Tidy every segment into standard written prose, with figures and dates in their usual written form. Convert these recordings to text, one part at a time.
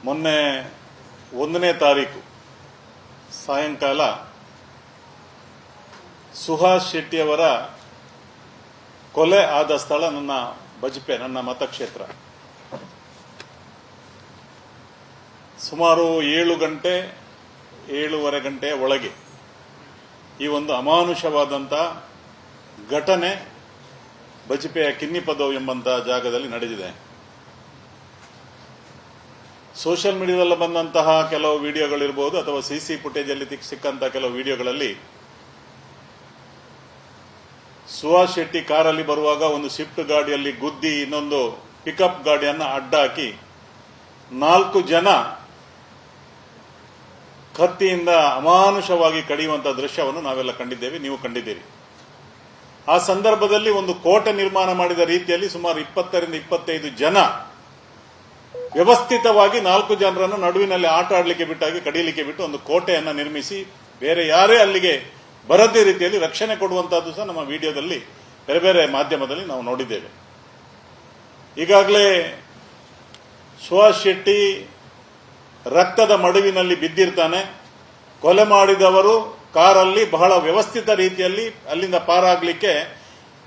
ಮೊನ್ನೆ 1ನೇ ತಾರೀಕು ಸಾಯಂಕಾಲ ಸುಹಾಸ್ ಶೆಟ್ಟಿಯವರ ಕೊಲೆ ಆದ ಸ್ಥಳ ನನ್ನ ಬಜ್ಪೆ, ನನ್ನ ಮತಕ್ಷೇತ್ರ. ಸುಮಾರು 7:30 ಗಂಟೆಯ ಒಳಗೆ ಈ ಒಂದು ಅಮಾನುಷವಾದಂಥ ಘಟನೆ ಬಜ್ಪೆಯ ಕಿನ್ನಿಪದವು ಎಂಬಂತಹ ಜಾಗದಲ್ಲಿ ನಡೆದಿದೆ. ಸೋಷಿಯಲ್ ಮೀಡಿಯಾದಲ್ಲಿ ಬಂದಂತಹ ಕೆಲವು ವಿಡಿಯೋಗಳಿರಬಹುದು ಅಥವಾ ಸಿಸಿ ಫುಟೇಜಲ್ಲಿ ಸಿಕ್ಕಂತಹ ಕೆಲವು ವಿಡಿಯೋಗಳಲ್ಲಿ ಸುಹಾಸ್ ಶೆಟ್ಟಿ ಕಾರಲ್ಲಿ ಬರುವಾಗ ಒಂದು ಸ್ವಿಫ್ಟ್ ಗಾಡಿಯಲ್ಲಿ ಗುದ್ದಿ ಇನ್ನೊಂದು ಪಿಕಪ್ ಗಾಡಿಯನ್ನು ಅಡ್ಡ ಹಾಕಿ 4 ಜನ ಕತ್ತಿಯಿಂದ ಅಮಾನುಷವಾಗಿ ಕಡಿಯುವಂತಹ ದೃಶ್ಯವನ್ನು ನಾವೆಲ್ಲ ಕಂಡಿದ್ದೇವೆ, ನೀವು ಕಂಡಿದ್ದೀರಿ. ಆ ಸಂದರ್ಭದಲ್ಲಿ ಒಂದು ಕೋಟೆ ನಿರ್ಮಾಣ ಮಾಡಿದ ರೀತಿಯಲ್ಲಿ ಸುಮಾರು 20ರಿಂದ 25 ಜನ ವ್ಯವಸ್ಥಿತವಾಗಿ 4 ಜನರನ್ನು ನಡುವಿನಲ್ಲಿ ಆಟ ಆಡಲಿಕ್ಕೆ ಬಿಟ್ಟಾಗಿ ಕಡಿಯಲಿಕ್ಕೆ ಬಿಟ್ಟು ಒಂದು ಕೋಟೆಯನ್ನು ನಿರ್ಮಿಸಿ ಬೇರೆ ಯಾರೇ ಅಲ್ಲಿಗೆ ಬರದೇ ರೀತಿಯಲ್ಲಿ ರಕ್ಷಣೆ ಕೊಡುವಂತಹದ್ದು ಸಹ ನಮ್ಮ ವಿಡಿಯೋದಲ್ಲಿ ಬೇರೆ ಬೇರೆ ಮಾಧ್ಯಮದಲ್ಲಿ ನಾವು ನೋಡಿದ್ದೇವೆ. ಈಗಾಗಲೇ ಸುಹಾಸ್ ಶೆಟ್ಟಿ ರಕ್ತದ ಮಡುವಿನಲ್ಲಿ ಬಿದ್ದಿರ್ತಾನೆ. ಕೊಲೆ ಮಾಡಿದವರು ಕಾರಲ್ಲಿ ಬಹಳ ವ್ಯವಸ್ಥಿತ ರೀತಿಯಲ್ಲಿ ಅಲ್ಲಿಂದ ಪಾರಾಗಲಿಕ್ಕೆ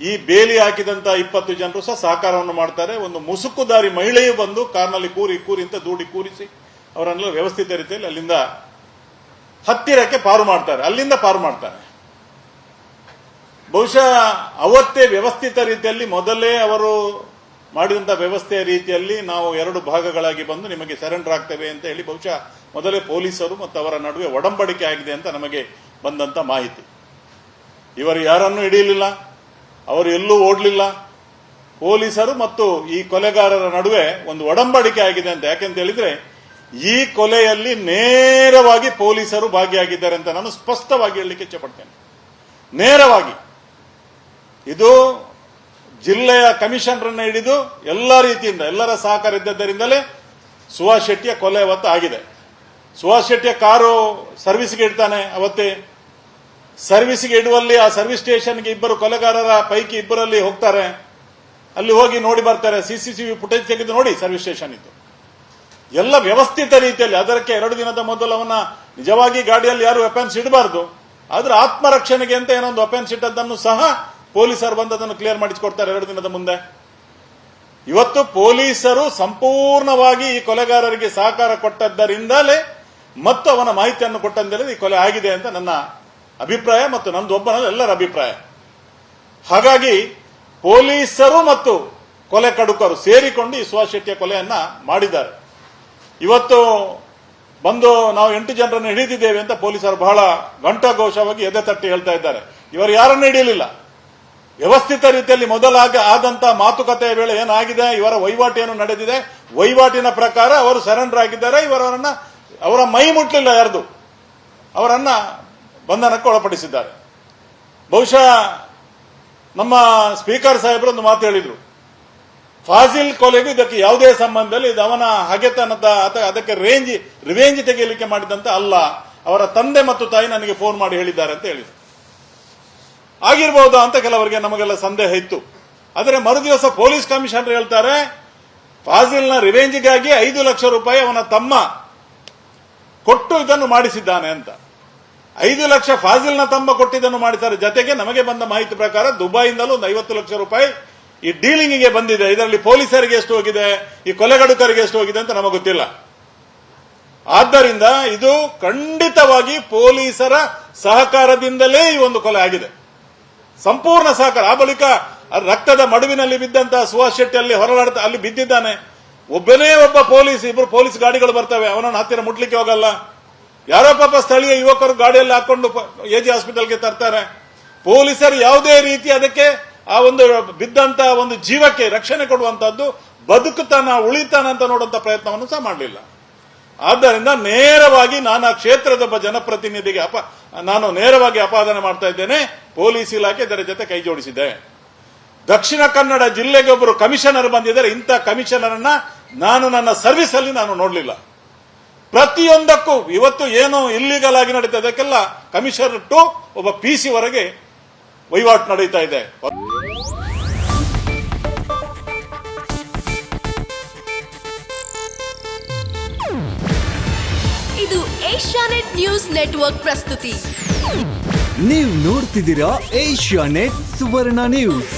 ಈ ಬೇಲಿ ಹಾಕಿದಂತ 20 ಜನರು ಸಹ ಸಹಕಾರವನ್ನು ಮಾಡ್ತಾರೆ. ಒಂದು ಮುಸುಕುದಾರಿ ಮಹಿಳೆಯು ಬಂದು ಕಾರ್ನಲ್ಲಿ ಕೂರಿ ಅಂತ ದೂಡಿ ಕೂರಿಸಿ ಅವರನ್ನೆಲ್ಲ ವ್ಯವಸ್ಥಿತ ರೀತಿಯಲ್ಲಿ ಅಲ್ಲಿಂದ ಹತ್ತಿರಕ್ಕೆ ಪಾರು ಮಾಡ್ತಾರೆ. ಬಹುಶಃ ಅವತ್ತೇ ವ್ಯವಸ್ಥಿತ ರೀತಿಯಲ್ಲಿ ಮೊದಲೇ ಅವರು ಮಾಡಿದಂತ ವ್ಯವಸ್ಥೆಯ ರೀತಿಯಲ್ಲಿ ನಾವು 2 ಭಾಗಗಳಾಗಿ ಬಂದು ನಿಮಗೆ ಸರೆಂಡರ್ ಆಗ್ತೇವೆ ಅಂತ ಹೇಳಿ ಬಹುಶಃ ಮೊದಲೇ ಪೊಲೀಸರು ಮತ್ತು ಅವರ ನಡುವೆ ಒಡಂಬಡಿಕೆ ಆಗಿದೆ ಅಂತ ನಮಗೆ ಬಂದಂತ ಮಾಹಿತಿ. ಇವರು ಯಾರನ್ನೂ ಹಿಡಿಯಲಿಲ್ಲ, ಅವರು ಎಲ್ಲೂ ಓಡಲಿಲ್ಲ. ಪೊಲೀಸರು ಮತ್ತು ಈ ಕೊಲೆಗಾರರ ನಡುವೆ ಒಂದು ಒಡಂಬಡಿಕೆ ಆಗಿದೆ ಅಂತ. ಯಾಕೆಂತ ಹೇಳಿದ್ರೆ ಈ ಕೊಲೆಯಲ್ಲಿ ನೇರವಾಗಿ ಪೊಲೀಸರು ಭಾಗಿಯಾಗಿದ್ದಾರೆ ಅಂತ ನಾನು ಸ್ಪಷ್ಟವಾಗಿ ಹೇಳಲಿಕ್ಕೆ ಇಚ್ಛಪಡ್ತೇನೆ. ನೇರವಾಗಿ ಇದು ಜಿಲ್ಲೆಯ ಕಮಿಷನರನ್ನು ಹಿಡಿದು ಎಲ್ಲ ರೀತಿಯಿಂದ ಎಲ್ಲರ ಸಹಕಾರ ಇದ್ದದ್ದರಿಂದಲೇ ಸುಹಾಸ್ ಶೆಟ್ಟಿಯ ಕೊಲೆ ಅವತ್ತು ಆಗಿದೆ. ಸುಹಾಸ್ ಶೆಟ್ಟಿಯ ಕಾರು ಸರ್ವಿಸ್ಗೆ ಇಡ್ತಾನೆ. ಅವತ್ತೇ ಸರ್ವಿಸ್ಗೆ ಇಡುವಲ್ಲಿ ಆ ಸರ್ವಿಸ್ ಸ್ಟೇಷನ್ಗೆ ಇಬ್ಬರು ಕೊಲೆಗಾರರ ಪೈಕಿ ಇಬ್ಬರಲ್ಲಿ ಹೋಗ್ತಾರೆ. ಅಲ್ಲಿ ಹೋಗಿ ನೋಡಿ ಬರ್ತಾರೆ. ಸಿಸಿಟಿವಿ ಫುಟೇಜ್ ತೆಗೆದು ನೋಡಿ ಸರ್ವಿಸ್ ಸ್ಟೇಷನ್ ಇತ್ತು. ಎಲ್ಲ ವ್ಯವಸ್ಥಿತ ರೀತಿಯಲ್ಲಿ. ಅದಕ್ಕೆ 2 ದಿನದ ಮೊದಲು ಅವನ ನಿಜವಾಗಿ ಗಾಡಿಯಲ್ಲಿ ಯಾರು ವೆಪನ್ಸ್ ಇಡಬಾರದು, ಆದ್ರೆ ಆತ್ಮರಕ್ಷಣೆಗೆ ಅಂತ ಏನೊಂದು ವೆಪನ್ಸ್ ಇಟ್ಟದ್ದನ್ನು ಸಹ ಪೊಲೀಸರು ಬಂದು ಅದನ್ನು ಕ್ಲಿಯರ್ ಮಾಡಿಸಿಕೊಡ್ತಾರೆ 2 ದಿನದ ಮುಂದೆ. ಇವತ್ತು ಪೊಲೀಸರು ಸಂಪೂರ್ಣವಾಗಿ ಈ ಕೊಲೆಗಾರರಿಗೆ ಸಹಕಾರ ಕೊಟ್ಟದ್ದರಿಂದಲೇ ಮತ್ತು ಅವನ ಮಾಹಿತಿಯನ್ನು ಕೊಟ್ಟಂದಲೇ ಈ ಕೊಲೆ ಆಗಿದೆ ಅಂತ ನನ್ನ ಅಭಿಪ್ರಾಯ ಮತ್ತು ನಂದೊಬ್ಬನಲ್ಲ ಎಲ್ಲರ ಅಭಿಪ್ರಾಯ. ಹಾಗಾಗಿ ಪೊಲೀಸರು ಮತ್ತು ಕೊಲೆ ಕಡುಕರು ಸೇರಿಕೊಂಡು ಈ ಸುಹಾಸ್ ಶೆಟ್ಟಿಯ ಕೊಲೆಯನ್ನ ಮಾಡಿದ್ದಾರೆ. ಇವತ್ತು ಬಂದು ನಾವು 8 ಜನರನ್ನು ಹಿಡಿದಿದ್ದೇವೆ ಅಂತ ಪೊಲೀಸರು ಬಹಳ ಘಂಟಾಘೋಷವಾಗಿ ಎದೆ ತಟ್ಟಿ ಹೇಳ್ತಾ ಇದ್ದಾರೆ. ಇವರು ಯಾರನ್ನು ಹಿಡಿಯಲಿಲ್ಲ. ವ್ಯವಸ್ಥಿತ ರೀತಿಯಲ್ಲಿ ಆದಂತ ಮಾತುಕತೆಯ ವೇಳೆ ಏನಾಗಿದೆ, ಇವರ ವಹಿವಾಟು ಏನು ನಡೆದಿದೆ, ವಹಿವಾಟಿನ ಪ್ರಕಾರ ಅವರು ಸರೆಂಡರ್ ಆಗಿದ್ದಾರೆ. ಅವರ ಮೈ ಮುಟ್ಲಿಲ್ಲ, ಯಾರ್ದು ಅವರನ್ನ ಬಂಧನಕ್ಕೆ ಒಳಪಡಿಸಿದ್ದಾರೆ. ಬಹುಶಃ ನಮ್ಮ ಸ್ಪೀಕರ್ ಸಾಹೇಬರು ಒಂದು ಮಾತು ಹೇಳಿದ್ರು, ಫಾಜಿಲ್ ಕೊಲೆಗೂ ಇದಕ್ಕೆ ಯಾವುದೇ ಸಂಬಂಧದಲ್ಲಿ ಇದು ಅವನ ಹಗೆತನದ ಅದಕ್ಕೆ ರಿವೆಂಜ್ ತೆಗೆಯಲಿಕ್ಕೆ ಮಾಡಿದಂತ ಅಲ್ಲ, ಅವರ ತಂದೆ ಮತ್ತು ತಾಯಿ ನನಗೆ ಫೋನ್ ಮಾಡಿ ಹೇಳಿದ್ದಾರೆ ಅಂತ ಹೇಳಿದ್ರು. ಆಗಿರಬಹುದು ಅಂತ ಕೆಲವರಿಗೆ ನಮಗೆಲ್ಲ ಸಂದೇಹ ಇತ್ತು. ಆದರೆ ಮರುದಿವಸ ಪೊಲೀಸ್ ಕಮಿಷನರ್ ಹೇಳ್ತಾರೆ ಫಾಜಿಲ್ನ ರಿವೆಂಜ್ಗಾಗಿ 5 ಲಕ್ಷ ರೂಪಾಯಿ ಅವನ ತಮ್ಮ ಕೊಟ್ಟು ಇದನ್ನು ಮಾಡಿಸಿದ್ದಾನೆ ಅಂತ. 5 ಲಕ್ಷ ಫಾಜಿಲ್ನ ತಮ್ಮ ಕೊಟ್ಟಿದ್ದನ್ನು ಮಾಡಿದ್ದಾರೆ. ಜೊತೆಗೆ ನಮಗೆ ಬಂದ ಮಾಹಿತಿ ಪ್ರಕಾರ ದುಬೈಯಿಂದಲೂ ಒಂದು 50 ಲಕ್ಷ ರೂಪಾಯಿ ಈ ಡೀಲಿಂಗಿಗೆ ಬಂದಿದೆ. ಇದರಲ್ಲಿ ಪೊಲೀಸರಿಗೆ ಎಷ್ಟು ಹೋಗಿದೆ, ಈ ಕೊಲೆಗಡುಕರಿಗೆ ಎಷ್ಟು ಹೋಗಿದೆ ಅಂತ ನಮಗೆ ಗೊತ್ತಿಲ್ಲ. ಆದ್ದರಿಂದ ಇದು ಖಂಡಿತವಾಗಿ ಪೊಲೀಸರ ಸಹಕಾರದಿಂದಲೇ ಈ ಒಂದು ಕೊಲೆ ಆಗಿದೆ, ಸಂಪೂರ್ಣ ಸಹಕಾರ. ಆ ಬಳಿಕ ರಕ್ತದ ಮಡುವಿನಲ್ಲಿ ಬಿದ್ದಂತಹ ಸುಹಾಸ್ ಶೆಟ್ಟಿ ಅಲ್ಲಿ ಹೊರಲಾಡ್ತಾ ಅಲ್ಲಿ ಬಿದ್ದಿದ್ದಾನೆ. ಒಬ್ಬನೇ ಒಬ್ಬ ಇಬ್ಬರು ಪೊಲೀಸ್ ಗಾಡಿಗಳು ಬರ್ತವೆ, ಅವನನ್ನು ಹತ್ತಿರ ಮುಟ್ಲಿಕ್ಕೆ ಹೋಗಲ್ಲ. ಯಾರೋ ಪಾಪ ಸ್ಥಳೀಯ ಯುವಕರು ಗಾಡಿಯಲ್ಲಿ ಹಾಕೊಂಡು ಎಜಿ ಹಾಸ್ಪಿಟಲ್ಗೆ ತರ್ತಾರೆ. ಪೊಲೀಸರು ಯಾವುದೇ ರೀತಿ ಅದಕ್ಕೆ ಆ ಒಂದು ಬಿದ್ದಂತ ಒಂದು ಜೀವಕ್ಕೆ ರಕ್ಷಣೆ ಕೊಡುವಂತಹದ್ದು, ಬದುಕುತ್ತಾನ ಉಳಿತಾನ ಅಂತ ನೋಡುವಂತ ಪ್ರಯತ್ನವನ್ನು ಸಹ ಮಾಡಲಿಲ್ಲ. ಆದ್ದರಿಂದ ನೇರವಾಗಿ ನಾನು ಆ ಕ್ಷೇತ್ರದ ಒಬ್ಬ ಜನಪ್ರತಿನಿಧಿಗೆ ನಾನು ನೇರವಾಗಿ ಅಪಾದನೆ ಮಾಡ್ತಾ ಇದ್ದೇನೆ. ಪೊಲೀಸ್ ಇಲಾಖೆ ಇದರ ಜೊತೆ ಕೈ ಜೋಡಿಸಿದೆ. ದಕ್ಷಿಣ ಕನ್ನಡ ಜಿಲ್ಲೆಗೆ ಒಬ್ಬರು ಕಮಿಷನರ್ ಬಂದಿದ್ದಾರೆ. ಇಂಥ ಕಮಿಷನರ್ ಅನ್ನ ನಾನು ನನ್ನ ಸರ್ವಿಸ್ ಅಲ್ಲಿ ನಾನು ನೋಡಲಿಲ್ಲ. ಪ್ರತಿಯೊಂದಕ್ಕೂ ಇವತ್ತು ಏನು ಇಲ್ಲಿಗಲ್ ಆಗಿ ನಡೀತಾ ಇದಕ್ಕೆಲ್ಲ ಕಮಿಷನರ್ ಟು ಒಬ್ಬ PC ವರೆಗೆ ವಹಿವಾಟು ನಡೀತಾ ಇದೆ. ಇದು ಏಷ್ಯಾನೆಟ್ ನ್ಯೂಸ್ ನೆಟ್ವರ್ಕ್ ಪ್ರಸ್ತುತಿ. ನೀವು ನೋಡ್ತಿದ್ದೀರಾ ಏಷ್ಯಾನೆಟ್ ಸುವರ್ಣ ನ್ಯೂಸ್.